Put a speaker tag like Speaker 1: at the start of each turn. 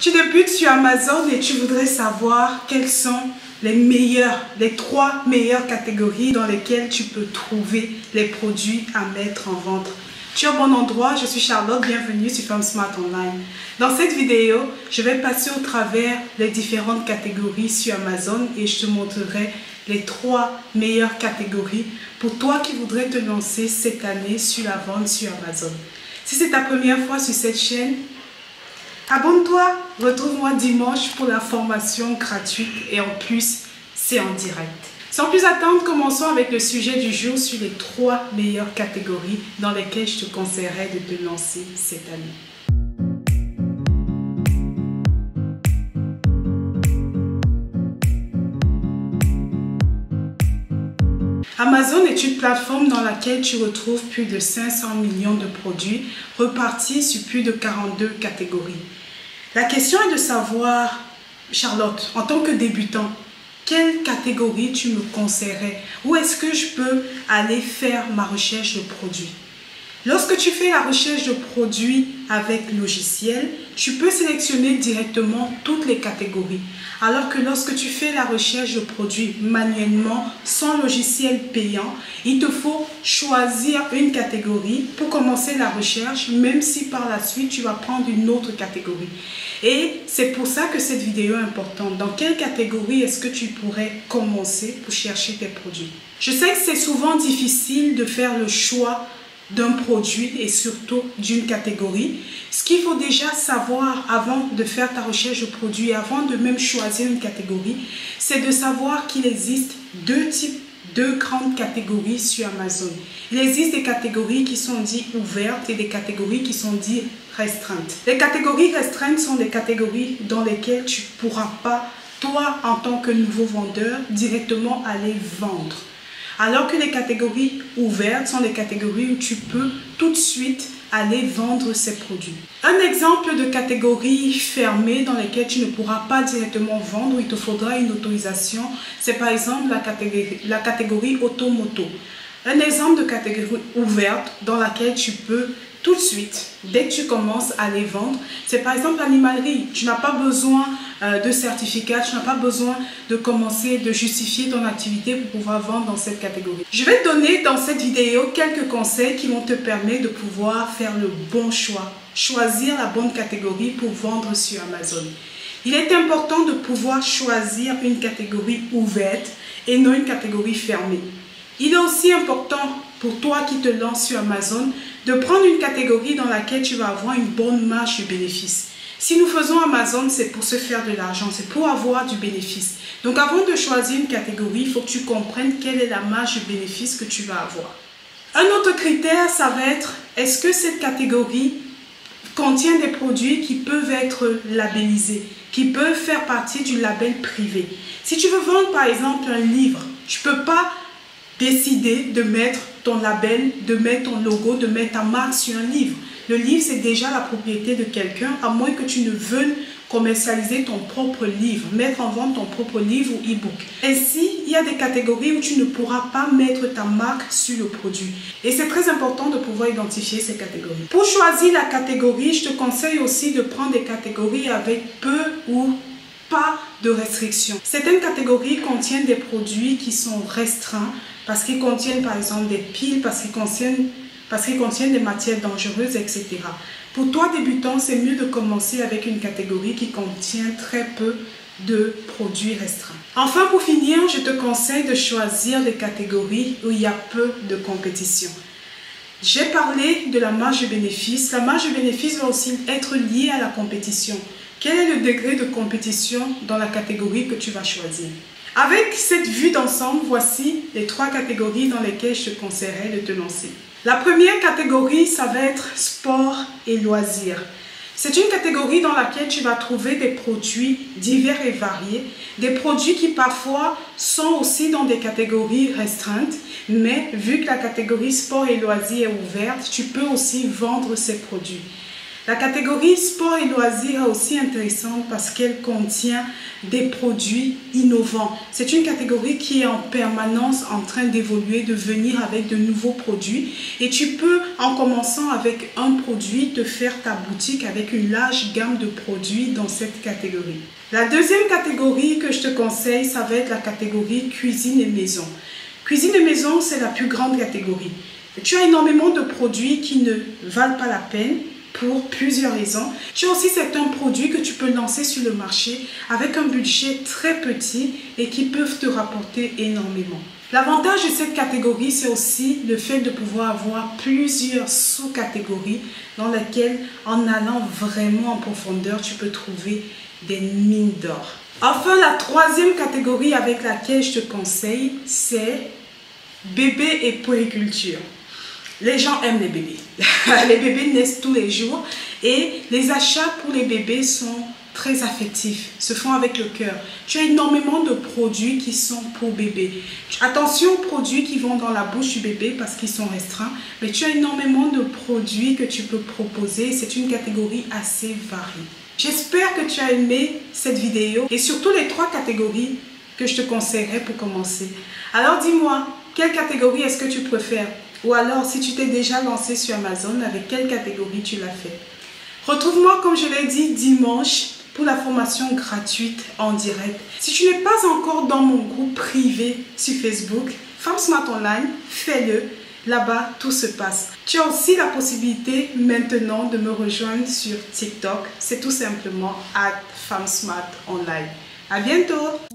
Speaker 1: Tu débutes sur Amazon et tu voudrais savoir quelles sont les 3 meilleures catégories dans lesquelles tu peux trouver les produits à mettre en vente. Tu es au bon endroit, je suis Charlotte, bienvenue sur Femme Smart Online. Dans cette vidéo, je vais passer au travers les différentes catégories sur Amazon et je te montrerai les 3 meilleures catégories pour toi qui voudrais te lancer cette année sur la vente sur Amazon. Si c'est ta première fois sur cette chaîne, abonne-toi, retrouve-moi dimanche pour la formation gratuite et en plus, c'est en direct. Sans plus attendre, commençons avec le sujet du jour sur les 3 meilleures catégories dans lesquelles je te conseillerais de te lancer cette année. Amazon est une plateforme dans laquelle tu retrouves plus de 500 millions de produits repartis sur plus de 42 catégories. La question est de savoir, Charlotte, en tant que débutant, quelle catégorie tu me conseillerais? Où est-ce que je peux aller faire ma recherche de produits? Lorsque tu fais la recherche de produits avec logiciel, tu peux sélectionner directement toutes les catégories. Alors que lorsque tu fais la recherche de produits manuellement, sans logiciel payant, il te faut choisir une catégorie pour commencer la recherche, même si par la suite tu vas prendre une autre catégorie. Et c'est pour ça que cette vidéo est importante. Dans quelle catégorie est-ce que tu pourrais commencer pour chercher tes produits? Je sais que c'est souvent difficile de faire le choix d'un produit et surtout d'une catégorie. Ce qu'il faut déjà savoir avant de faire ta recherche de produits, avant de même choisir une catégorie, c'est de savoir qu'il existe deux grandes catégories sur Amazon. Il existe des catégories qui sont dites ouvertes et des catégories qui sont dites restreintes. Les catégories restreintes sont des catégories dans lesquelles tu ne pourras pas, toi en tant que nouveau vendeur, directement aller vendre. Alors que les catégories ouvertes sont des catégories où tu peux tout de suite aller vendre ces produits. Un exemple de catégorie fermée dans laquelle tu ne pourras pas directement vendre, il te faudra une autorisation, c'est par exemple la catégorie auto-moto. Un exemple de catégorie ouverte dans laquelle tu peux tout de suite, dès que tu commences à les vendre, c'est par exemple l'animalerie. Tu n'as pas besoin de certificat, tu n'as pas besoin de commencer, de justifier ton activité pour pouvoir vendre dans cette catégorie. Je vais te donner dans cette vidéo quelques conseils qui vont te permettre de pouvoir faire le bon choix, choisir la bonne catégorie pour vendre sur Amazon. Il est important de pouvoir choisir une catégorie ouverte et non une catégorie fermée. Il est aussi important pour toi qui te lances sur Amazon de prendre une catégorie dans laquelle tu vas avoir une bonne marge de bénéfice. Si nous faisons Amazon, c'est pour se faire de l'argent, c'est pour avoir du bénéfice. Donc avant de choisir une catégorie, il faut que tu comprennes quelle est la marge de bénéfice que tu vas avoir. Un autre critère, ça va être, est-ce que cette catégorie contient des produits qui peuvent être labellisés, qui peuvent faire partie du label privé. Si tu veux vendre par exemple un livre, tu ne peux pas décider de mettre ton label, de mettre ton logo, de mettre ta marque sur un livre. Le livre, c'est déjà la propriété de quelqu'un, à moins que tu ne veuilles commercialiser ton propre livre, mettre en vente ton propre livre ou e-book. Ainsi, il y a des catégories où tu ne pourras pas mettre ta marque sur le produit. Et c'est très important de pouvoir identifier ces catégories. Pour choisir la catégorie, je te conseille aussi de prendre des catégories avec peu ou pas de restrictions. Certaines catégories contiennent des produits qui sont restreints parce qu'ils contiennent par exemple des piles, parce qu'ils contiennent des matières dangereuses, etc. Pour toi débutant, c'est mieux de commencer avec une catégorie qui contient très peu de produits restreints. Enfin, pour finir, je te conseille de choisir des catégories où il y a peu de compétition. J'ai parlé de la marge de bénéfice. La marge de bénéfice va aussi être liée à la compétition. Quel est le degré de compétition dans la catégorie que tu vas choisir? Avec cette vue d'ensemble, voici les 3 catégories dans lesquelles je te conseillerais de te lancer. La première catégorie, ça va être sport et loisirs. C'est une catégorie dans laquelle tu vas trouver des produits divers et variés, des produits qui parfois sont aussi dans des catégories restreintes, mais vu que la catégorie sport et loisirs est ouverte, tu peux aussi vendre ces produits. La catégorie sport et loisirs est aussi intéressante parce qu'elle contient des produits innovants. C'est une catégorie qui est en permanence en train d'évoluer, de venir avec de nouveaux produits. Et tu peux, en commençant avec un produit, te faire ta boutique avec une large gamme de produits dans cette catégorie. La deuxième catégorie que je te conseille, ça va être la catégorie cuisine et maison. Cuisine et maison, c'est la plus grande catégorie. Tu as énormément de produits qui ne valent pas la peine pour plusieurs raisons. Tu as aussi certains produits que tu peux lancer sur le marché avec un budget très petit et qui peuvent te rapporter énormément. L'avantage de cette catégorie, c'est aussi le fait de pouvoir avoir plusieurs sous-catégories dans lesquelles, en allant vraiment en profondeur, tu peux trouver des mines d'or. Enfin, la troisième catégorie avec laquelle je te conseille, c'est bébé et puériculture. Les gens aiment les bébés. Les bébés naissent tous les jours et les achats pour les bébés sont très affectifs, se font avec le cœur. Tu as énormément de produits qui sont pour bébés. Attention aux produits qui vont dans la bouche du bébé parce qu'ils sont restreints, mais tu as énormément de produits que tu peux proposer. C'est une catégorie assez variée. J'espère que tu as aimé cette vidéo et surtout les 3 catégories que je te conseillerais pour commencer. Alors dis-moi, quelle catégorie est-ce que tu préfères? Ou alors, si tu t'es déjà lancé sur Amazon, avec quelle catégorie tu l'as fait? Retrouve-moi, comme je l'ai dit, dimanche pour la formation gratuite en direct. Si tu n'es pas encore dans mon groupe privé sur Facebook, Femme Smart Online, fais-le. Là-bas, tout se passe. Tu as aussi la possibilité maintenant de me rejoindre sur TikTok. C'est tout simplement @FemmeSmartOnline. À bientôt!